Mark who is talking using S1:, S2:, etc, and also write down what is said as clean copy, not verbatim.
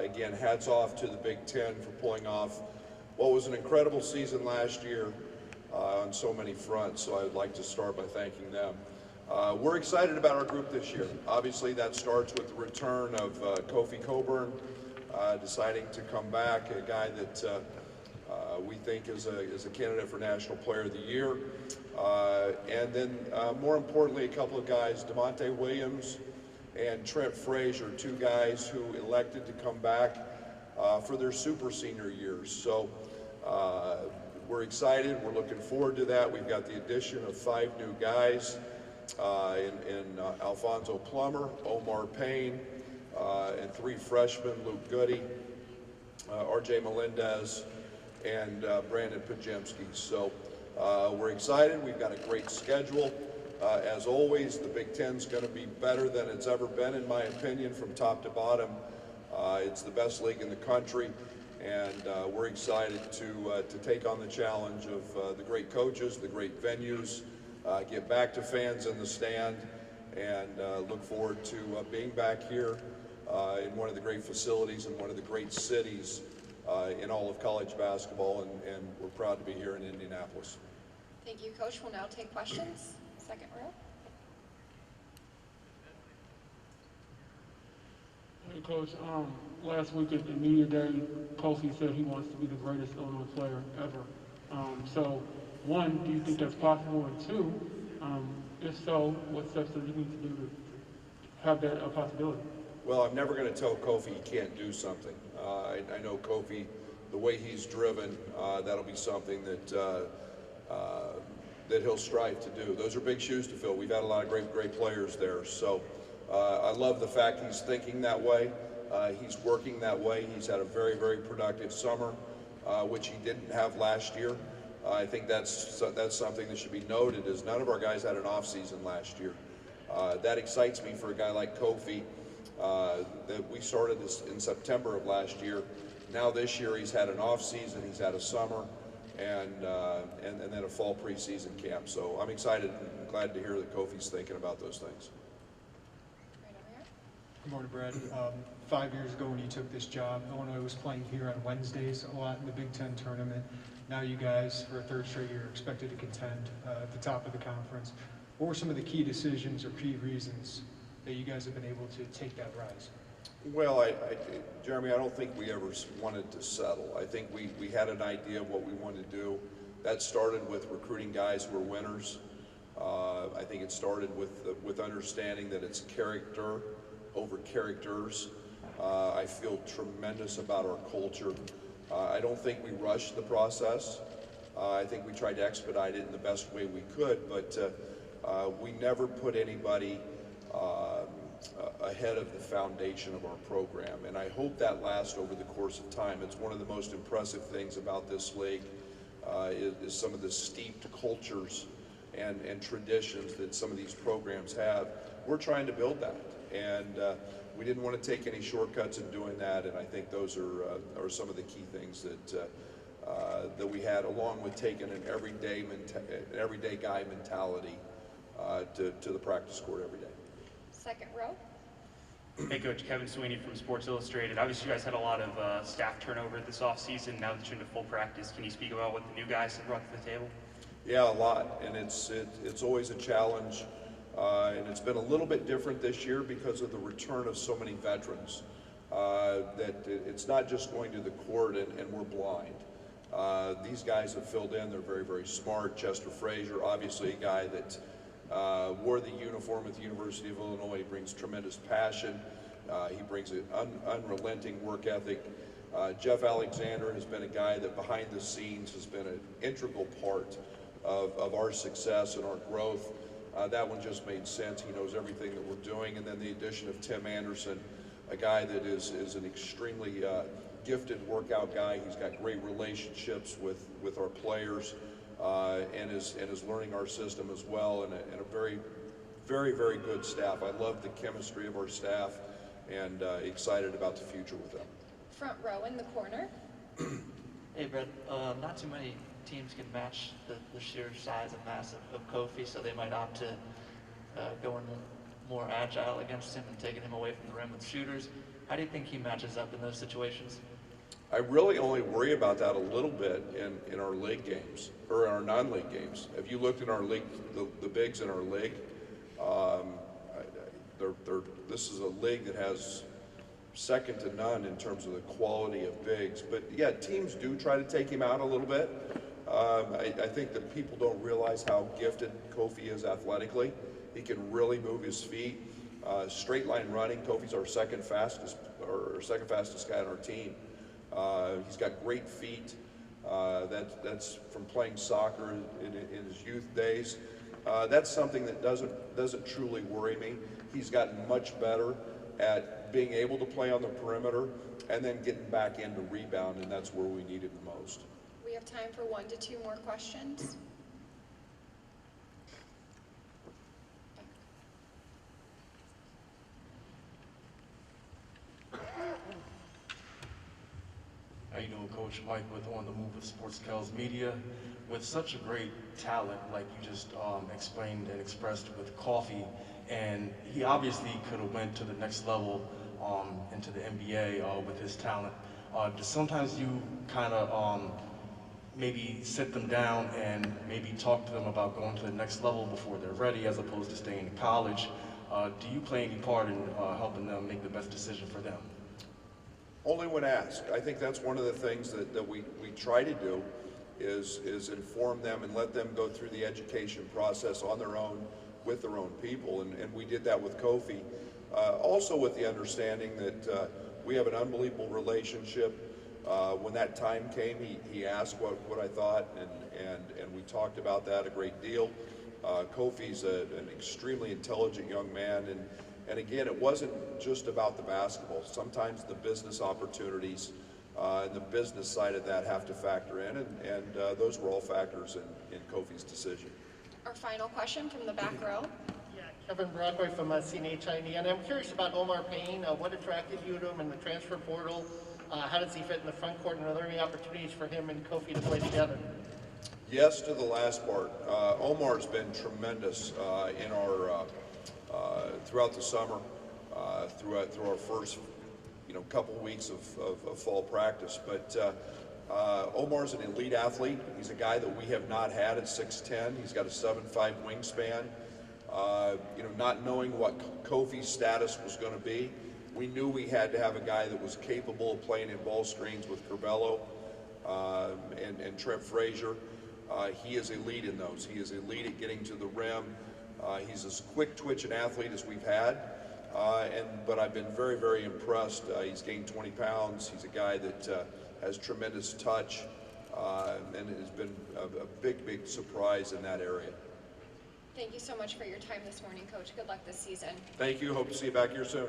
S1: Again, hats off to the Big Ten for pulling off what was an incredible season last year on so many fronts, so I would like to start by thanking them. We're excited about our group this year. Obviously, that starts with the return of Kofi Coburn, deciding to come back, a guy that we think is a candidate for National Player of the Year. And then, more importantly, a couple of guys, DeMonte Williams and Trent Frazier, two guys who elected to come back for their super senior years. So we're excited. We're looking forward to that. We've got the addition of 5 new guys in Alfonso Plummer, Omar Payne, and 3 freshmen, Luke Goody, RJ Melendez, and Brandon Pajemski. So we're excited. We've got a great schedule. As always, the Big Ten's going to be better than it's ever been, in my opinion, from top to bottom. It's the best league in the country, and we're excited to take on the challenge of the great coaches, the great venues, get back to fans in the stand, and look forward to being back here in one of the great facilities and one of the great cities in all of college basketball, and we're proud to be here in Indianapolis.
S2: Thank you, Coach. We'll now take questions. Second row.
S3: Hey, Coach. Last week at the media day, Kofi said he wants to be the greatest Illinois player ever. So, 1, do you think that's possible? And 2, if so, what steps does he need to do to have that a possibility?
S1: Well, I'm never going to tell Kofi he can't do something. I know Kofi, the way he's driven, that'll be something that that he'll strive to do. Those are big shoes to fill. We've had a lot of great players there. So I love the fact he's thinking that way. He's working that way. He's had a very productive summer, which he didn't have last year. I think that's something that should be noted, is none of our guys had an off season last year. That excites me for a guy like Kofi. That we started this in September of last year. Now this year he's had an off season, he's had a summer, and then a fall preseason camp. So I'm excited and glad to hear that Kofi's thinking about those things.
S2: Right over here.
S4: Good morning, Brad. 5 years ago when you took this job, Illinois was playing here on Wednesdays a lot in the Big Ten tournament. Now you guys, for a 3rd straight year, are expected to contend at the top of the conference. What were some of the key decisions or key reasons that you guys have been able to take that rise?
S1: Well, Jeremy, I don't think we ever wanted to settle. I think we had an idea of what we wanted to do. That started with recruiting guys who are winners. I think it started with understanding that it's character over characters. I feel tremendous about our culture. I don't think we rushed the process. I think we tried to expedite it in the best way we could, but we never put anybody ahead of the foundation of our program, and I hope that lasts over the course of time. It's one of the most impressive things about this league is some of the steeped cultures and traditions that some of these programs have. We're trying to build that, and we didn't want to take any shortcuts in doing that, and I think those are some of the key things that we had, along with taking an everyday guy mentality to the practice court every day.
S2: Second row.
S5: Hey, Coach. Kevin Sweeney from Sports Illustrated. Obviously, you guys had a lot of staff turnover this offseason. Now that you're into full practice, can you speak about what the new guys have brought to the table?
S1: Yeah, a lot, and it's always a challenge, and it's been a little bit different this year because of the return of so many veterans. That it's not just going to the court and we're blind. These guys have filled in. They're very smart. Chester Frazier, obviously a guy that wore the uniform at the University of Illinois. He brings tremendous passion. He brings an unrelenting work ethic. Jeff Alexander has been a guy that behind the scenes has been an integral part of our success and our growth. That one just made sense. He knows everything that we're doing. And then the addition of Tim Anderson, a guy that is an extremely gifted workout guy. He's got great relationships with our players. And is learning our system as well, and a very good staff. I love the chemistry of our staff, and excited about the future with them.
S2: Front row in the corner.
S6: Hey, Brett. Not too many teams can match the sheer size and mass of Kofi, so they might opt to go in more agile against him and taking him away from the rim with shooters. How do you think he matches up in those situations?
S1: I really only worry about that a little bit in our league games, or in our non-league games. If you looked at our league, the bigs in our league, this is a league that has second to none in terms of the quality of bigs. But yeah, teams do try to take him out a little bit. I think that people don't realize how gifted Kofi is athletically. He can really move his feet. Straight line running, Kofi's our second fastest guy on our team. He's got great feet. That's from playing soccer in his youth days. That's something that doesn't truly worry me. He's gotten much better at being able to play on the perimeter and then getting back into rebound, and that's where we need him the most.
S2: We have time for 1 to 2 more questions.
S7: How you doing, Coach? Mike with On the Move with Sports Kells Media. With such a great talent, like you just explained and expressed with Coffee, and he obviously could have went to the next level into the NBA with his talent. Just sometimes you kind of maybe sit them down and maybe talk to them about going to the next level before they're ready, as opposed to staying in college. Do you play any part in helping them make the best decision for them?
S1: Only when asked. I think that's one of the things that we try to do is inform them and let them go through the education process on their own with their own people. And we did that with Kofi. Also with the understanding that we have an unbelievable relationship. When that time came, he asked what I thought, and we talked about that a great deal. Kofi's an extremely intelligent young man, and again, it wasn't just about the basketball. Sometimes the business opportunities and the business side of that have to factor in, and those were all factors in Kofi's decision.
S2: Our final question from the back row.
S8: Yeah, Kevin Brockway from CNHID, and I'm curious about Omar Payne. What attracted you to him in the transfer portal? How does he fit in the front court, and are there any opportunities for him and Kofi to play together?
S1: Yes to the last part. Omar's been tremendous in our throughout the summer, through our first couple weeks of fall practice. But Omar's an elite athlete. He's a guy that we have not had at 6'10". He's got a 7'5" wingspan. Not knowing what Kofi's status was going to be, we knew we had to have a guy that was capable of playing in ball screens with Curbelo and Trent Frazier. He is elite in those. He is elite at getting to the rim. He's as quick twitch an athlete as we've had, but I've been very, very impressed. He's gained 20 pounds. He's a guy that has tremendous touch, and has been a big, big surprise in that area.
S2: Thank you so much for your time this morning, Coach. Good luck this season.
S1: Thank you. Hope to see you back here soon.